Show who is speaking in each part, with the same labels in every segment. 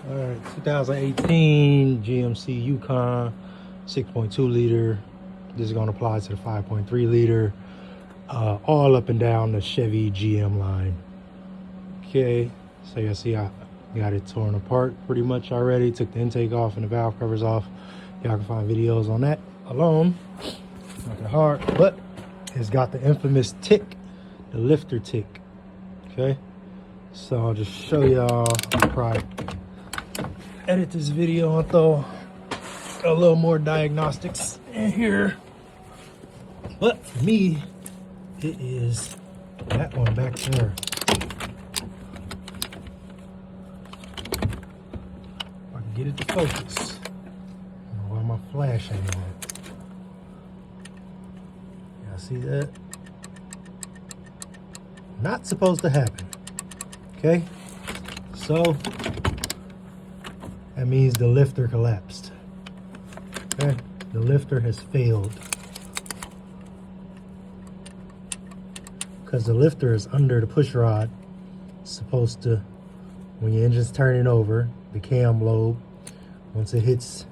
Speaker 1: All right, 2018 GMC Yukon, 6.2 liter. This is going to apply to the 5.3 liter, all up and down the Chevy GM line. Okay, so you see I got it torn apart pretty much already. Took the intake off and the valve covers off. Y'all can find videos on that alone. Not that hard, but it's got the infamous tick, the lifter tick. Okay, so I'll just show y'all. I'll probably edit this video and throw a little more diagnostics in here. But for me, it is that one back there. If I can get it to focus. I don't know why my flash ain't on it. Y'all see that? Not supposed to happen. Okay? So that means the lifter collapsed. Okay? The lifter has failed. Because the lifter is under the push rod. It's supposed to, when your engine's turning over, the cam lobe, once it hits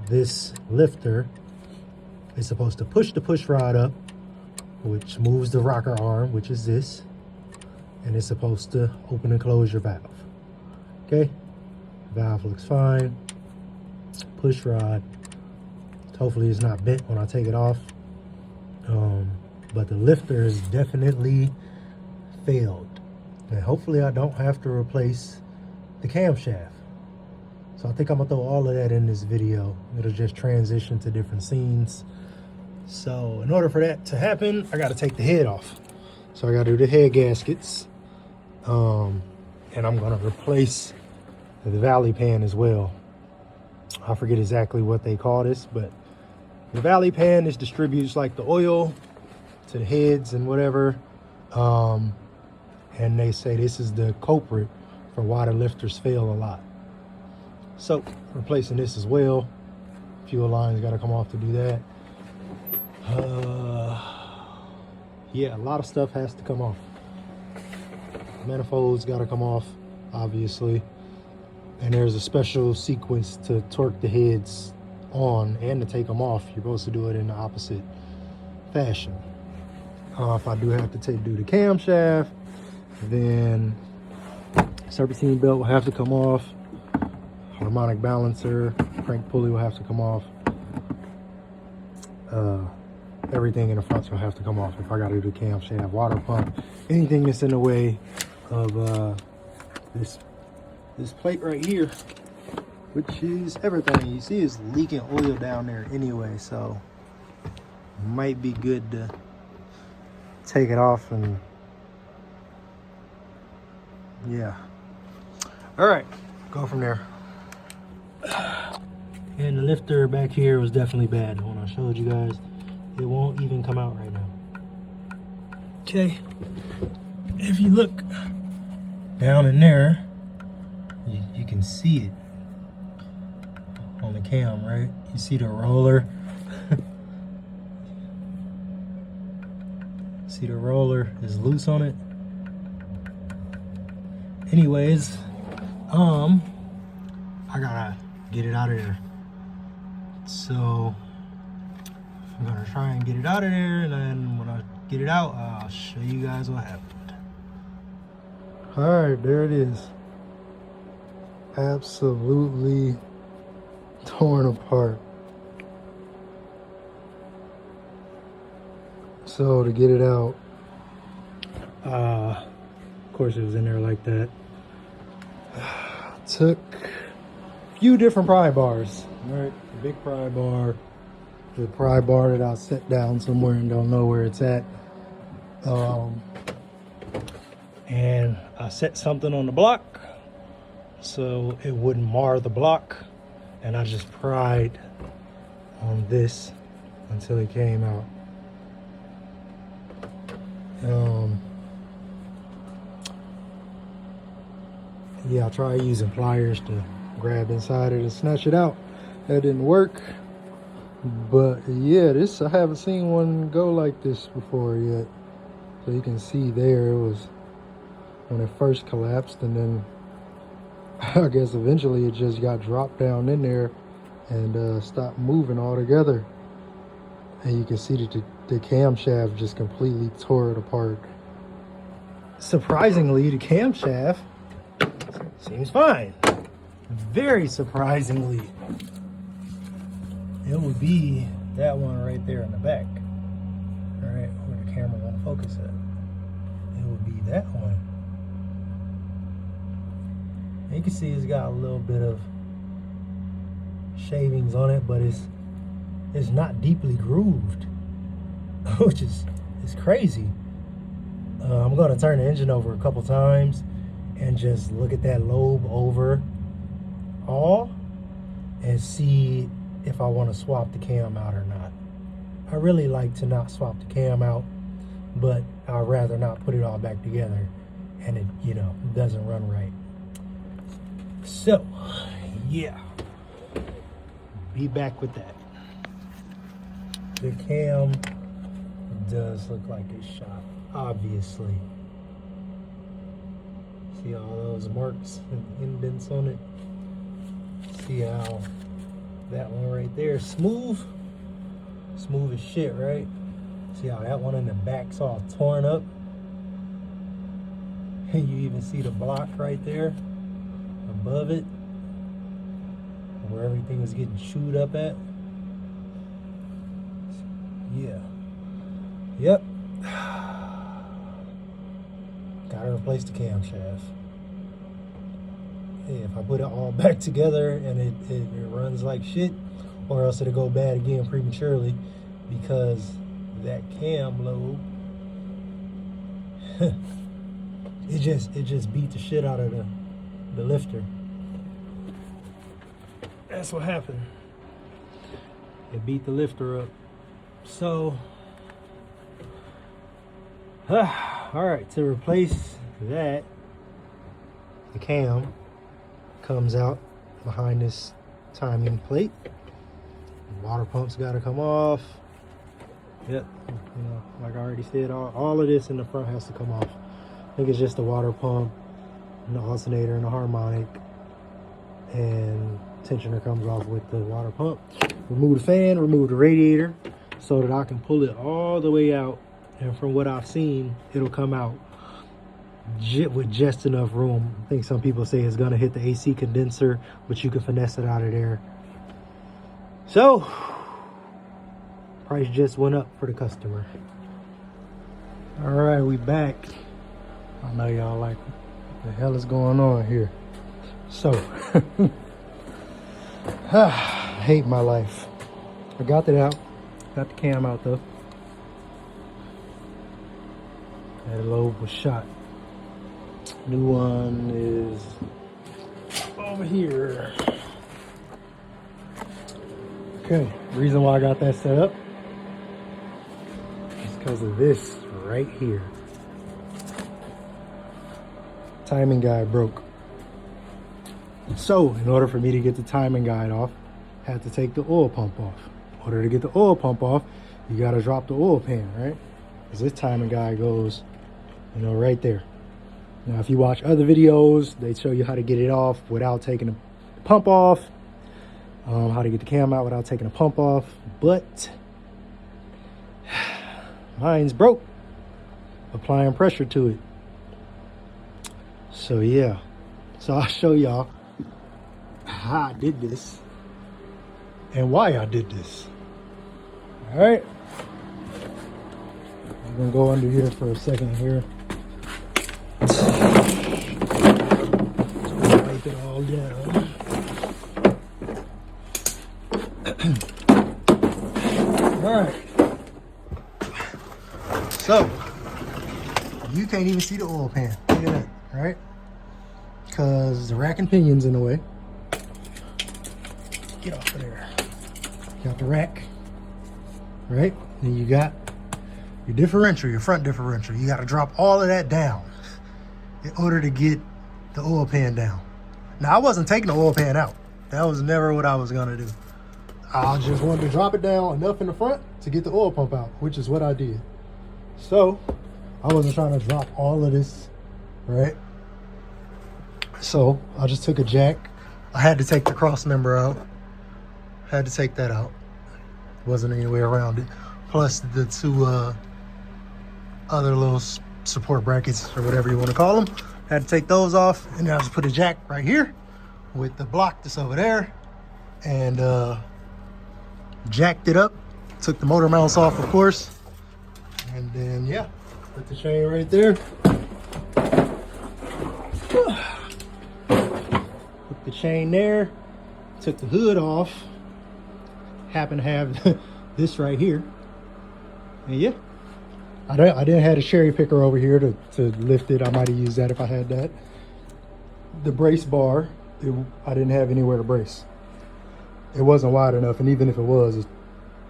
Speaker 1: this lifter, it's supposed to push the push rod up, which moves the rocker arm, which is this, and it's supposed to open and close your valve. Okay? Valve looks fine. Push rod, hopefully it's not bent when I take it off. But the lifter is definitely failed. And hopefully I don't have to replace the camshaft. So I think I'm gonna throw all of that in this video. It'll just transition to different scenes. So in order for that to happen, I gotta take the head off. So I gotta do the head gaskets. And I'm gonna replace the valley pan as well. I forget exactly what they call this, but the valley pan, this distributes like the oil to the heads and whatever. And they say this is the culprit for why the lifters fail a lot. So replacing this as well. Fuel lines gotta come off to do that. Yeah, a lot of stuff has to come off. Manifolds gotta come off, obviously. And there's a special sequence to torque the heads on and to take them off. You're supposed to do it in the opposite fashion. If I do have to do the camshaft, then serpentine belt will have to come off. Harmonic balancer, crank pulley will have to come off. Everything in the front will have to come off if I gotta do the camshaft, water pump, anything that's in the way of this plate right here, which is everything. You see it's leaking oil down there anyway, so it might be good to take it off. And yeah, all right, go from there. And the lifter back here was definitely bad. When I showed you guys, it won't even come out right now. Okay, if you look down in there, you can see it on the cam, right? You see the roller. See the roller is loose on it. Anyways, I gotta get it out of there. So I'm gonna try and get it out of there, and then when I get it out, I'll show you guys what happened. All right, there it is. Absolutely torn apart. So to get it out, of course it was in there like that. Took a few different pry bars. All right, the big pry bar, the pry bar that I set down somewhere and don't know where it's at. And I set something on the block so it wouldn't mar the block, and I just pried on this until it came out. Yeah, I tried using pliers to grab inside it and snatch it out. That didn't work. But yeah, I haven't seen one go like this before yet. So you can see there, it was when it first collapsed, and then I guess eventually it just got dropped down in there and stopped moving altogether. And you can see that the camshaft just completely tore it apart. Surprisingly, the camshaft seems fine. Very surprisingly. It would be that one right there in the back. All right, where the camera won't focus at. It would be that one. And you can see it's got a little bit of shavings on it, but it's not deeply grooved, which is crazy. I'm gonna turn the engine over a couple times and just look at that lobe over all and see if I want to swap the cam out or not. I really like to not swap the cam out, but I'd rather not put it all back together and it, you know, doesn't run right. So, yeah, be back with that. The cam does look like it's shot, obviously. See all those marks and indents on it? See how that one right there is smooth as shit, right? See how that one in the back's all torn up? And you even see the block right there above it, where everything was getting chewed up at. Yeah. Yep. Gotta replace the camshaft. Hey, if I put it all back together and it runs like shit, or else it'll go bad again prematurely because that cam lobe it just beat the shit out of the lifter. That's what happened. It beat the lifter up. So all right, to replace that, the cam comes out behind this timing plate. The water pump's got to come off. Yep, you know, like I already said, all of this in the front has to come off. I think it's just the water pump and the alternator and the harmonic, and tensioner comes off with the water pump. Remove the fan, remove the radiator so that I can pull it all the way out, and from what I've seen, it'll come out with just enough room. I think some people say it's gonna hit the AC condenser, but you can finesse it out of there. So price just went up for the customer. All right, we back. I know y'all like, what the hell is going on here? So I hate my life. I got it out, got the cam out though. That lobe was shot. New one is over here. Okay, reason why I got that set up is because of this right here. Timing guide broke. So in order for me to get the timing guide off, I had to take the oil pump off. In order to get the oil pump off, you gotta drop the oil pan, right? Because this timing guide goes, you know, right there. Now, if you watch other videos, they show you how to get it off without taking the pump off, how to get the cam out without taking the pump off, but mine's broke, applying pressure to it. So yeah, so I'll show y'all how I did this and why I did this. All right, I'm gonna go under here for a second here. Wipe it all down. All right, so you can't even see the oil pan. Look at that, right? Because the rack and pinion's in the way. Get off of there. Got the rack, right? Then you got your differential, your front differential. You got to drop all of that down in order to get the oil pan down. Now, I wasn't taking the oil pan out. That was never what I was gonna do. I just wanted to drop it down enough in the front to get the oil pump out, which is what I did. So I wasn't trying to drop all of this, right? So I just took a jack. I had to take the cross member out. Had to take that out. Wasn't any way around it. Plus the two other little support brackets or whatever you want to call them. Had to take those off, and then I just put a jack right here with the block that's over there, and jacked it up. Took the motor mounts off, of course, and then yeah, put the chain right there. Put the chain there. Took the hood off. Happen to have this right here, and yeah. I didn't have a cherry picker over here to lift it. I might have used that if I had that. The brace bar, I didn't have anywhere to brace. It wasn't wide enough, and even if it was,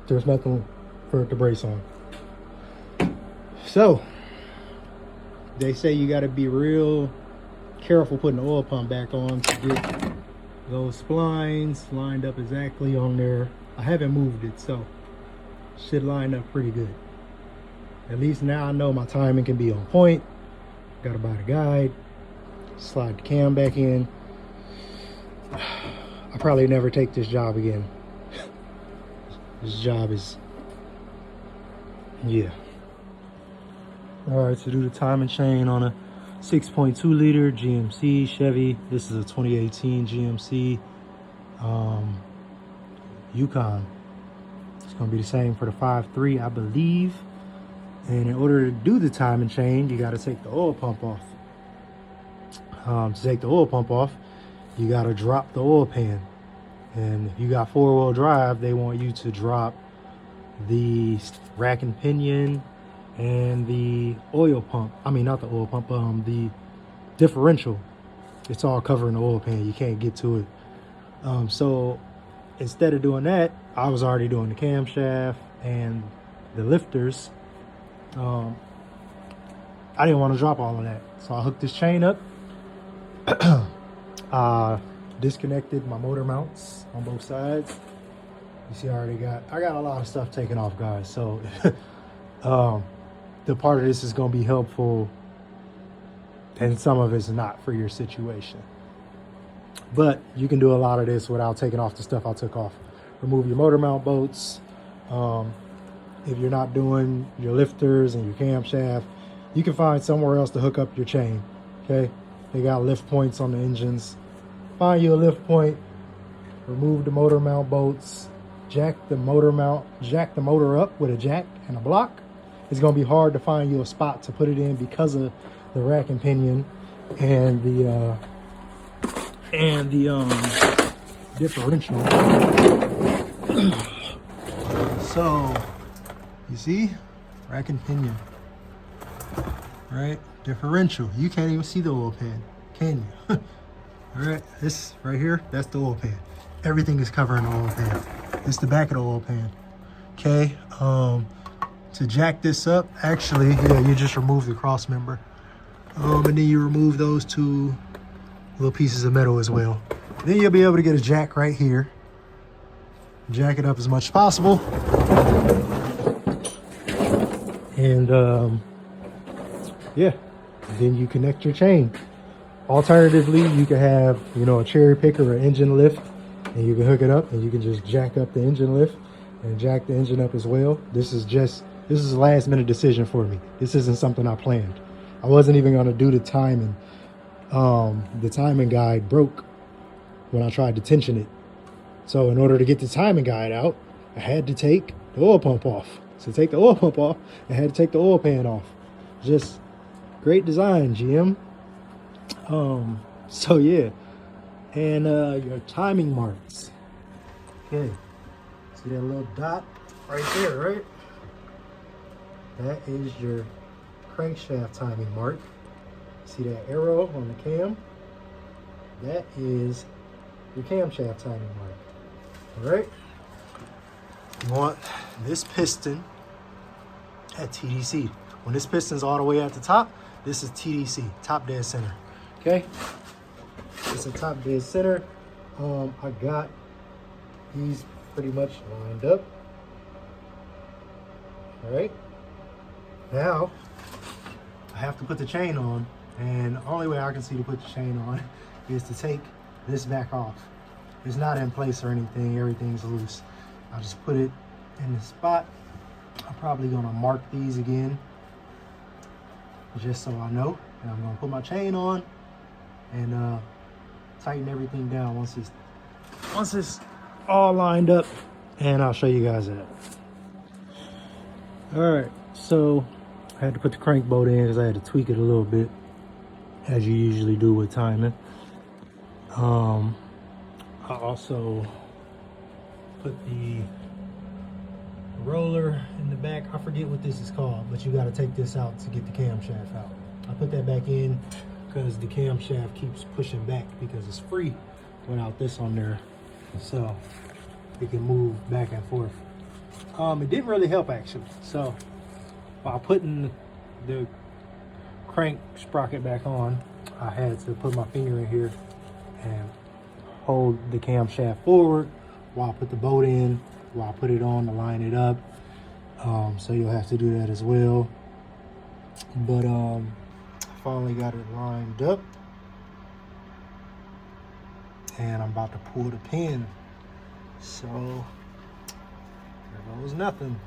Speaker 1: there's nothing for it to brace on. So, they say you got to be real careful putting the oil pump back on to get those splines lined up exactly on there. I haven't moved it, so should line up pretty good. At least now I know my timing can be on point. Gotta buy the guide, slide the cam back in. I'll probably never take this job again. This job is, yeah. All right, to do the timing chain on a 6.2 liter GMC Chevy. This is a 2018 GMC Yukon. It's gonna be the same for the 5.3, I believe. And in order to do the timing chain, you got to take the oil pump off. To take the oil pump off, you got to drop the oil pan. And if you got four-wheel drive, they want you to drop the rack and pinion and the oil pump. I mean, not the oil pump, the differential. It's all covering the oil pan. You can't get to it. So instead of doing that, I was already doing the camshaft and the lifters. I didn't want to drop all of that, so I hooked this chain up. Disconnected my motor mounts on both sides. You see, I got a lot of stuff taken off, guys. So the part of this is going to be helpful, and some of it's not for your situation. But you can do a lot of this without taking off the stuff I took off. Remove your motor mount bolts. If you're not doing your lifters and your camshaft, you can find somewhere else to hook up your chain, okay? They got lift points on the engines. Find you a lift point, remove the motor mount bolts, jack the motor up with a jack and a block. It's gonna be hard to find you a spot to put it in because of the rack and pinion and the differential. So, you see, rack and pinion, right? Differential. You can't even see the oil pan, can you? All right, this right here, that's the oil pan. Everything is covering the oil pan. It's the back of the oil pan. Okay, to jack this up, actually, yeah, you just remove the cross member. And then you remove those two little pieces of metal as well. Then you'll be able to get a jack right here. Jack it up as much as possible. And yeah, then you connect your chain. Alternatively, you can have, you know, a cherry picker or engine lift, and you can hook it up and you can just jack up the engine lift and jack the engine up as well. This is a last minute decision for me. This isn't something I planned. I wasn't even going to do the timing. The timing guide broke when I tried to tension it. So in order to get the timing guide out, I had to take the oil pump off. So to take the oil pump off, I had to take the oil pan off. Just great design, GM. So yeah, and your timing marks. Okay, see that little dot right there, right? That is your crankshaft timing mark. See that arrow on the cam? That is your camshaft timing mark. All right. You want this piston at TDC. When this piston's all the way at the top, this is TDC, top dead center. Okay, it's a top dead center. I got these pretty much lined up. All right, now I have to put the chain on, and the only way I can see to put the chain on is to take this back off. It's not in place or anything, everything's loose. I'll just put it in the spot. I'm probably gonna mark these again, just so I know. And I'm gonna put my chain on and tighten everything down once it's all lined up, and I'll show you guys that. All right, so I had to put the crank bolt in because I had to tweak it a little bit, as you usually do with timing. I also put the roller in the back. I forget what this is called, but you got to take this out to get the camshaft out. I put that back in because the camshaft keeps pushing back because it's free without this on there, so it can move back and forth. It didn't really help actually. So while putting the crank sprocket back on, I had to put my finger in here and hold the camshaft forward while I put the bolt in, while I put it on to line it up. So you'll have to do that as well. But I finally got it lined up, and I'm about to pull the pin. So there goes nothing.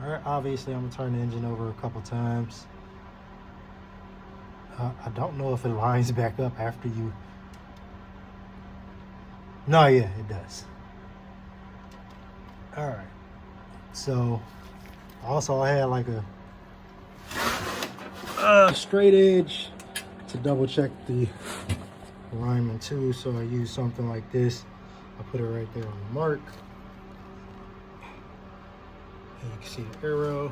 Speaker 1: All right, obviously I'm gonna turn the engine over a couple times. I don't know if it lines back up after you. No, yeah, it does. All right, so also I had like a straight edge to double check the alignment too, so I use something like this. I put it right there on the mark, and you can see the arrow.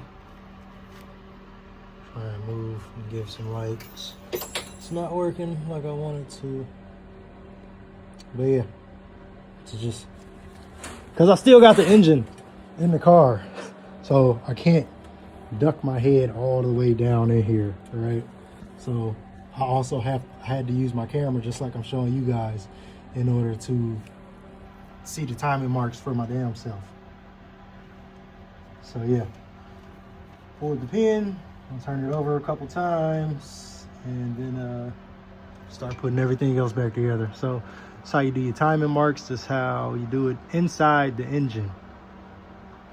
Speaker 1: Try and move and give some light. It's not working like I wanted to, but yeah, it's just because I still got the engine in the car, so I can't duck my head all the way down in here, right? So I also had to use my camera, just like I'm showing you guys, in order to see the timing marks for my damn self. So yeah, pulled the pin, I'll turn it over a couple times, and then start putting everything else back together. So that's how you do your timing marks. That's how you do it inside the engine.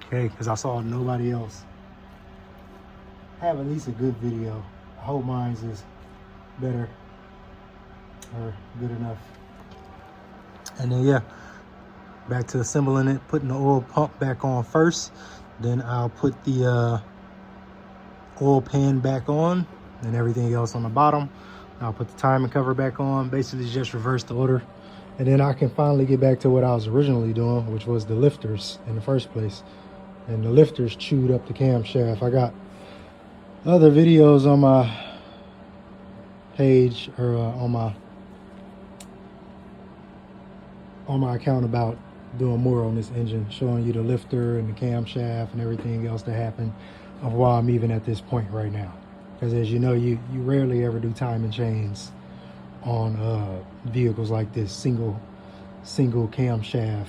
Speaker 1: Okay, because I saw nobody else have at least a good video. I hope mine's is better or good enough. And then yeah, back to assembling it, putting the oil pump back on first. Then I'll put the oil pan back on and everything else on the bottom. I'll put the timing cover back on, basically just reverse the order. And then I can finally get back to what I was originally doing, which was the lifters in the first place. And the lifters chewed up the camshaft. I got other videos on my page, or on my account, about doing more on this engine, showing you the lifter and the camshaft and everything else that happened, of why I'm even at this point right now. Because as you know, you rarely ever do timing chains on vehicles like this, single camshaft.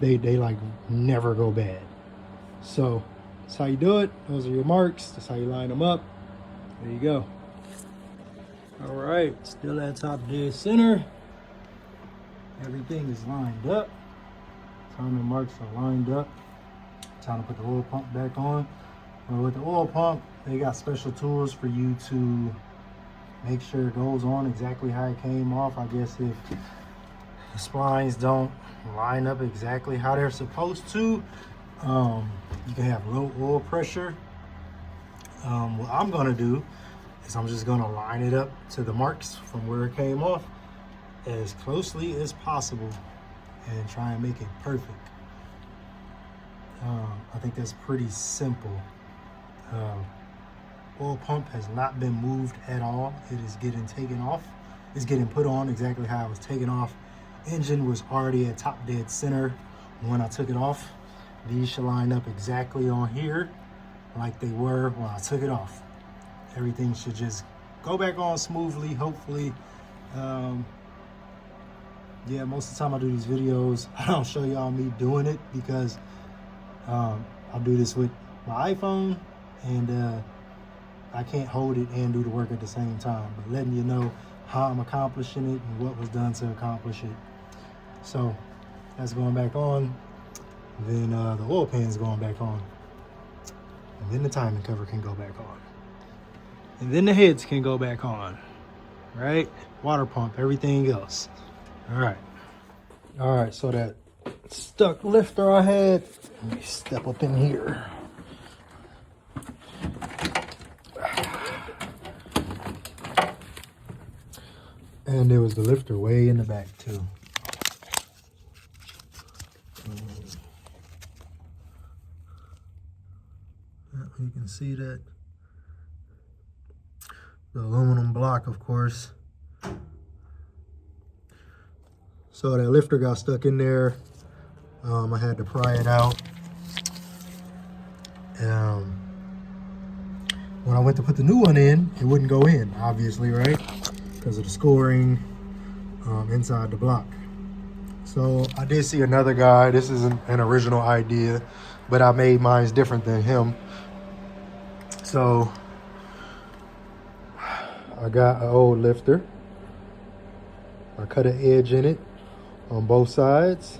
Speaker 1: they like never go bad. So that's how you do it. Those are your marks. That's how you line them up. There you go. All right, still at top dead center. Everything is lined up. Timing marks are lined up. Time to put the oil pump back on. With the oil pump, they got special tools for you to make sure it goes on exactly how it came off. I guess if the splines don't line up exactly how they're supposed to, you can have low oil pressure. What I'm gonna do is I'm just gonna line it up to the marks from where it came off as closely as possible and try and make it perfect. I think that's pretty simple. Oil pump has not been moved at all. It is getting taken off. It's getting put on exactly how it was taken off. Engine was already at top dead center when I took it off. These should line up exactly on here like they were when I took it off. Everything should just go back on smoothly, hopefully. Yeah, most of the time I do these videos, I don't show y'all me doing it because I'll do this with my iPhone, and I can't hold it and do the work at the same time, but letting you know how I'm accomplishing it and what was done to accomplish it. So that's going back on. Then the oil pan's going back on. And then the timing cover can go back on. And then the heads can go back on, right? Water pump, everything else. All right. All right, so that stuck lifter I had, let me step up in here. And there was the lifter way in the back too. You can see that. The aluminum block, of course. So that lifter got stuck in there. I had to pry it out. When I went to put the new one in, it wouldn't go in, obviously, right? Because of the scoring inside the block. So I did see another guy. This is an original idea, but I made mine different than him. So I got an old lifter. I cut an edge in it on both sides.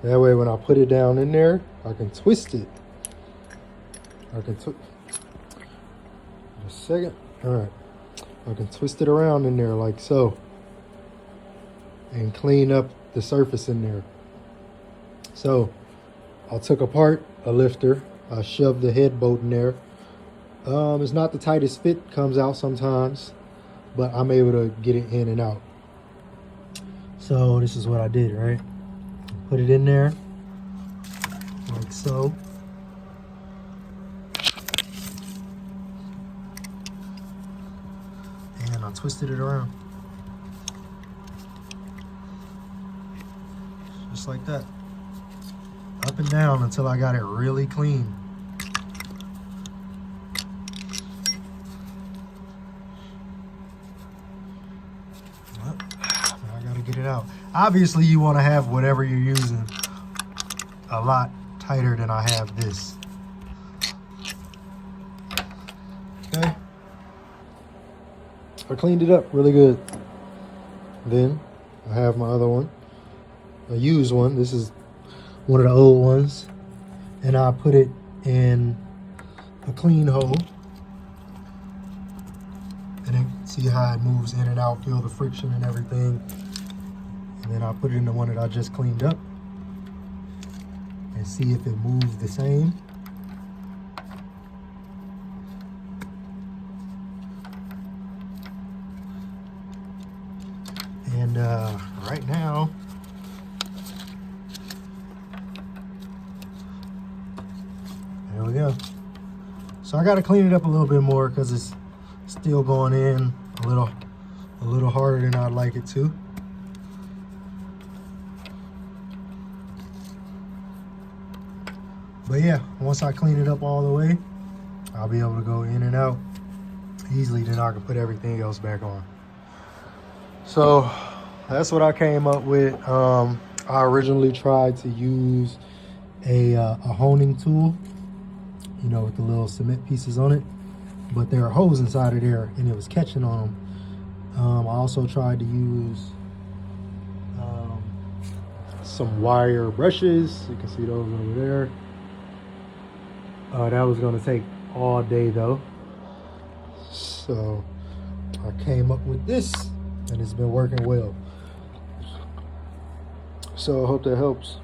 Speaker 1: That way when I put it down in there, I can twist it. I can twist. Just a second. All right. I can twist it around in there like so. And clean up the surface in there. So I took apart a lifter. I shoved the head bolt in there. It's not the tightest fit, comes out sometimes, but I'm able to get it in and out. So this is what I did, right? Put it in there, like so. And I twisted it around. Just like that. Up and down until I got it really clean. Get it out. Obviously you want to have whatever you're using a lot tighter than I have this. Okay, I cleaned it up really good. Then I have my other one, a used one. This is one of the old ones, and I put it in a clean hole, and then see how it moves in and out, feel the friction and everything. And then I'll put it in the one that I just cleaned up and see if it moves the same. And right now, there we go. So I got to clean it up a little bit more because it's still going in a little harder than I'd like it to. But yeah, once I clean it up all the way, I'll be able to go in and out easily. Then I can put everything else back on. So that's what I came up with. I originally tried to use a honing tool, you know, with the little cement pieces on it, but there are holes inside of there and it was catching on them. I also tried to use some wire brushes. You can see those over there. That was going to take all day though. So I came up with this and it's been working well. So I hope that helps.